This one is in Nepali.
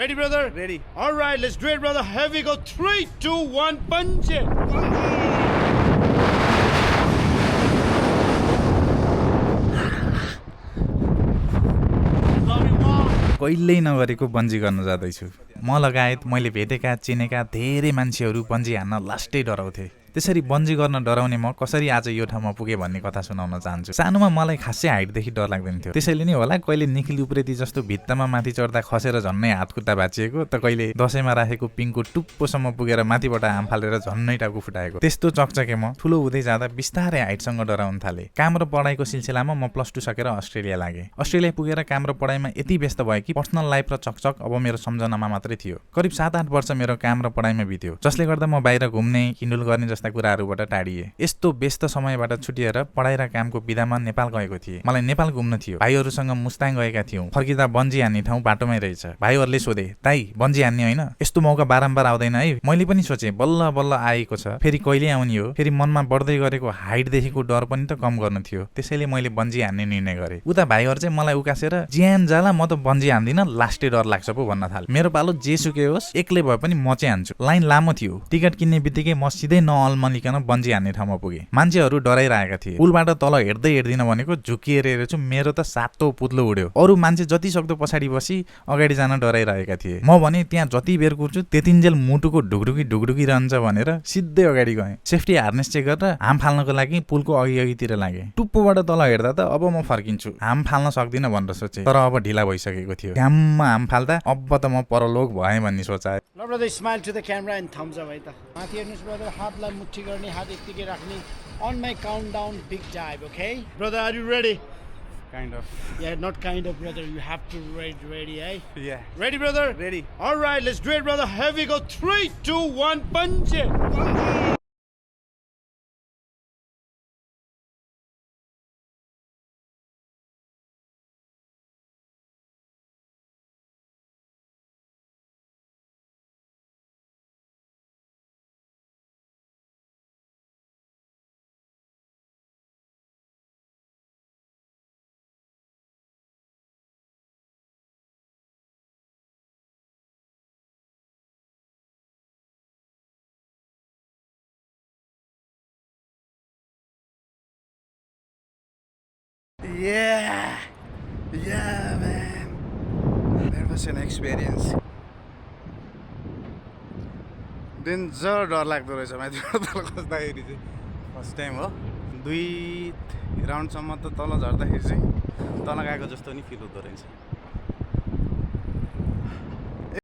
Ready, brother? Ready. All right, let's do it, brother. Here we go. 3, 2, 1, punch it. कहिल्यै नगरेको बन्जी गर्न जाँदैछु। म लगायत मैले भेटेका चिनेका धेरै मान्छेहरू बन्जी हान्न लास्टै डराउँथे। त्यसरी बन्जी गर्न डराउने म कसरी आज यो ठाउँमा पुगे भन्ने कथा सुनाउन चाहन्छु। सानोमा मलाई खासै हाइटदेखि डर लाग्दैन थियो। त्यसैले नि होला कहिले निखिल उप्रेती जस्तो भित्तामा माथि चढ्दा खसेर झन्नै हात खुट्टा भाँचिएको, त कहिले दसैँमा राखेको पिङको टुप्पोसम्म पुगेर माथिबाट हाम फालेर झन्नै टाउको फुटाएको। त्यस्तो चकचके म ठुलो हुँदै जाँदा बिस्तारै हाइटसँग डराउन थाले। काम र पढाइको सिलसिलामा म +2 सकेर अस्ट्रेलिया लागे। अस्ट्रेलिया पुगेर काम र पढाइमा यति व्यस्त भए कि पर्सनल लाइफ र चकचक अब मेरो सम्झनामा मात्रै थियो। करिब 7-8 वर्ष मेरो काम र पढाइमा बित्यो, जसले गर्दा म बाहिर घुम्ने किन्डल गर्ने जस्ता कुराहरूबाट टाढिए। यस्तो व्यस्त समयबाट छुटिएर पढाइ र कामको बिदामा नेपाल गएको थिएँ। मलाई नेपाल घुम्न थियो। भाइहरूसँग मुस्ताङ गएका थियौँ। फर्किँदा बन्जी हान्ने ठाउँ बाटोमै रहेछ। भाइहरूले सोधे, दाइ बन्जी हान्ने होइन? यस्तो मौका बारम्बार आउँदैन है। मैले पनि सोचेँ बल्ल बल्ल आएको छ, फेरि कहिले आउने हो। फेरि मनमा बढ्दै गरेको हाइटदेखिको डर पनि त कम गर्नु थियो। त्यसैले मैले बन्जी हान्ने निर्णय गरेँ। उता भाइहरू चाहिँ मलाई उकासेर ज्यान जाला म त बन्जी हान्दिनँ, लास्टै डर लाग्छ पो भन्न थाले। मेरो पालो जेसुकै होस्, एक्लै भए पनि म चाहिँ हान्छु। लाइन लामो थियो। टिकट किन्ने बित्तिकै म सिधै नअल्मलिकन बन्जी हान्ने ठाउँमा पुगे। मान्छेहरू डराइरहेका थिए। पुलबाट तल हेर्दै हेर्दिन भनेको झुकिएर हेरेछु, मेरो त सातो पुत्लो उड्यो। अरू मान्छे जति सक्दो पछाडि बसी अगाडि जान डराइरहेका थिए। म भने त्यहाँ जति बेर कुर्छु त्यतिन्जेल मुटुको ढुकढुकी रहन्छ भनेर सिधै अगाडि गएँ। सेफ्टी हार्नेस चेक गरेर हाम फाल्नको लागि पुलको अघितिर लागे। टुप्पोबाट तल हेर्दा त अब म फर्किन्छु, हाम फाल्न सक्दिनँ भनेर सोचेँ। तर अब ढिला भइसकेको थियो। ढ्याम्म हाम फाल्दा अब त म परलोक भएँ भन्ने सोचाए। Now, brother, smile to the camera and thumbs up. है त माथि हेर्नुस् brother, हातलाई मुट्ठी गर्ने, हात यतिकै राख्ने. On my countdown, big dive, okay? Brother, are you ready? Kind of. Yeah, not kind of, brother. You have to ready, eh? Yeah. Ready, brother? Ready. All right, let's do it, brother. Here we go. 3, 2, 1, punch it. Yeah, man. That was an experience. Danger डर लाग्दो रहेछ माथिबाट तल खस्दाखेरि चाहिँ। फर्स्ट टाइम हो। 2 राउन्डसम्म त तल झर्दाखेरि चाहिँ तल गएको जस्तो नि फिल हुँदो रहेछ।